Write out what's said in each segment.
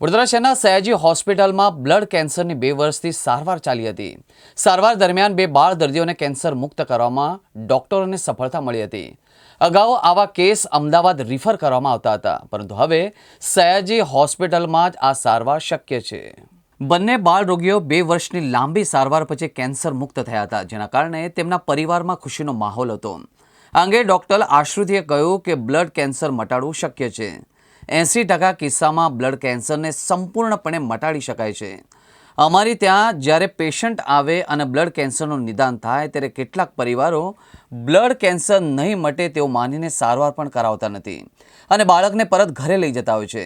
વડોદરા શહેરના સયાજી હોસ્પિટલમાં બ્લડ કેન્સરની 2 વર્ષથી સારવાર ચાલી હતી. સારવાર દરમિયાન 2 બાળ દર્દીઓને કેન્સર મુક્ત કરવામાં ડોક્ટરોને સફળતા મળી હતી. અગાઉ આવા કેસ અમદાવાદ રિફર કરવામાં આવતા હતા, પરંતુ હવે સયાજી હોસ્પિટલમાં જ આ સારવાર શક્ય છે. બંને બાળ રોગીઓ 2 વર્ષની લાંબી સારવાર પછી કેન્સર મુક્ત થયા હતા, જેના કારણે તેમના પરિવારમાં ખુશીનો માહોલ હતો. આ અંગે ડોક્ટર આશ્રુતિએ કહ્યું કે બ્લડ કેન્સર મટાડવું શક્ય છે. 80% કિસ્સામાં બ્લડ કેન્સરને સંપૂર્ણપણે મટાડી શકાય છે. અમારી ત્યાં જ્યારે પેશન્ટ આવે અને બ્લડ કેન્સરનું નિદાન થાય ત્યારે કેટલાક પરિવારો બ્લડ કેન્સર નહીં મટે તેવું માનીને સારવાર પણ કરાવતા નથી અને બાળકને પરત ઘરે લઈ જતા હોય છે.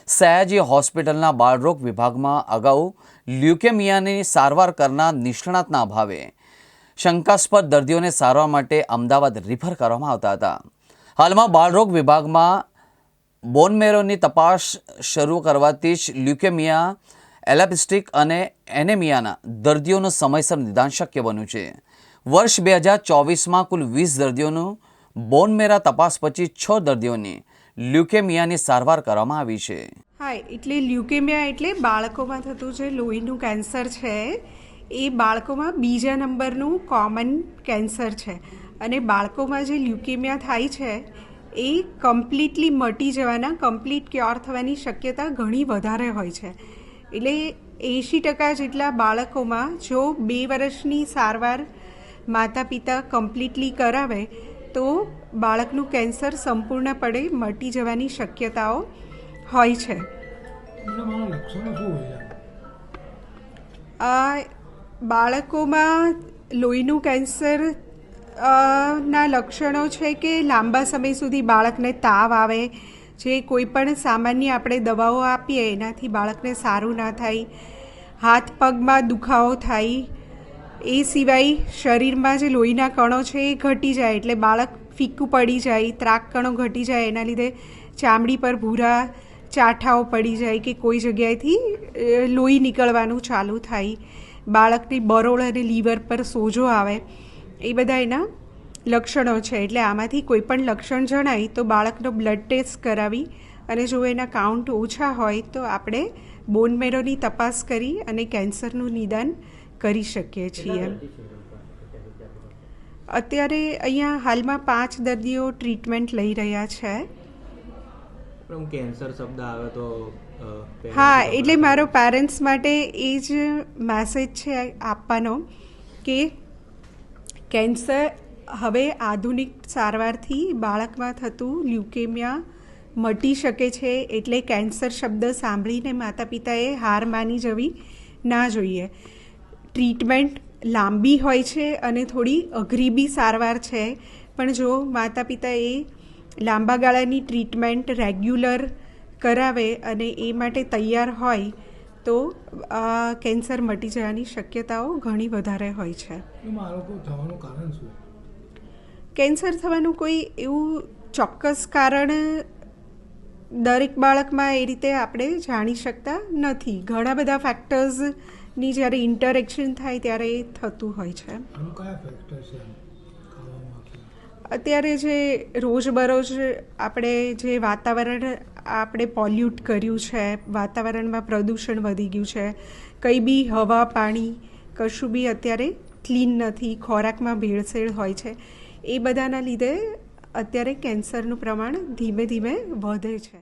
સયાજી હોસ્પિટલના બાળરોગ વિભાગમાં અગાઉ લ્યુકેમિયાની સારવાર કરનાર નિષ્ણાતના અભાવે શંકાસ્પદ દર્દીઓને સારવાર માટે અમદાવાદ રિફર કરવામાં આવતા હતા. હાલમાં બાળરોગ વિભાગમાં બોન મેરોની તપાસ શરૂ કરવાથી જ લ્યુકેમિયા, એલેપ્ટિક અને એનેમિયાના દર્દીઓનું સમયસર નિદાન શક્ય બન્યું છે. વર્ષ 2024માં કુલ 20 દર્દીઓનું બોન મેરા તપાસ પછી 6 દર્દીઓની લ્યુકેમિયાની સારવાર કરવામાં આવી છે. હા, એટલે લ્યુકેમિયા એટલે બાળકોમાં થતું જે લોહીનું કેન્સર છે એ બાળકોમાં બીજા નંબરનું કોમન કેન્સર છે અને બાળકોમાં જે લ્યુકેમિયા થાય છે એ કમ્પ્લીટલી મટી જવાના, કમ્પ્લીટ ક્યોર થવાની શક્યતા ઘણી વધારે હોય છે. એટલે 80% જેટલા બાળકોમાં જો 2 વર્ષની સારવાર માતા પિતા કમ્પ્લીટલી કરાવે તો બાળકનું કેન્સર સંપૂર્ણપણે મટી જવાની શક્યતાઓ હોય છે. બાળકોમાં લોહીનું કેન્સર ના લક્ષણો છે કે લાંબા સમય સુધી બાળકને તાવ આવે, જે કોઈ પણ સામાન્ય આપણે દવાઓ આપીએ એનાથી બાળકને સારું ના થાય, હાથ પગમાં દુખાવો થાય, એ સિવાય શરીરમાં જે લોહીના કણો છે એ ઘટી જાય એટલે બાળક ફીકું પડી જાય, ત્રાક કણો ઘટી જાય, એના લીધે ચામડી પર ભૂરા ચાઠાઓ પડી જાય કે કોઈ જગ્યાએથી લોહી નીકળવાનું ચાલુ થાય, બાળકની બરોળ અને લીવર પર સોજો આવે, એ બધા એના લક્ષણો છે. એટલે આમાંથી કોઈ પણ લક્ષણ જણાય તો બાળકનો બ્લડ ટેસ્ટ કરાવી અને જો એના કાઉન્ટ ઓછા હોય તો આપણે બોન મેરોની તપાસ કરી અને કેન્સરનું નિદાન કરી શકીએ છીએ. અત્યારે અહીંયા હાલમાં 5 દર્દીઓ ટ્રીટમેન્ટ લઈ રહ્યા છે. કેન્સર શબ્દ આવે તો હા, એટલે મારો પેરેન્ટ્સ માટે એ જ મેસેજ છે આપવાનો કે કેન્સર હવે આધુનિક સારવારથી બાળકમાં થતું લ્યુકેમિયા મટી શકે છે. એટલે કેન્સર શબ્દ સાંભળીને માતા પિતાએ હાર માની જવી ના જોઈએ. ટ્રીટમેન્ટ લાંબી હોય છે અને થોડી અઘરી બી સારવાર છે, પણ જો માતા પિતા એ લાંબા ગાળાની ટ્રીટમેન્ટ રેગ્યુલર કરાવે અને એ માટે તૈયાર હોય તો કેન્સર મટી જવાની શક્યતાઓ ઘણી વધારે હોય છે. કેન્સર થવાનું કોઈ એવું ચોક્કસ કારણ દરેક બાળકમાં એ રીતે આપણે જાણી શકતા નથી. ઘણા બધા ફેક્ટર્સની જ્યારે ઇન્ટરેક્શન થાય ત્યારે એ થતું હોય છે. અત્યારે જે રોજબરોજ આપણે જે વાતાવરણ આપણે પોલ્યુટ કર્યું છે, વાતાવરણમાં પ્રદૂષણ વધી ગયું છે, કંઈ બી હવા પાણી કશું બી અત્યારે ક્લીન નથી, ખોરાકમાં ભેળસેળ હોય છે, એ બધાના લીધે અત્યારે કેન્સરનું પ્રમાણ ધીમે ધીમે વધે છે.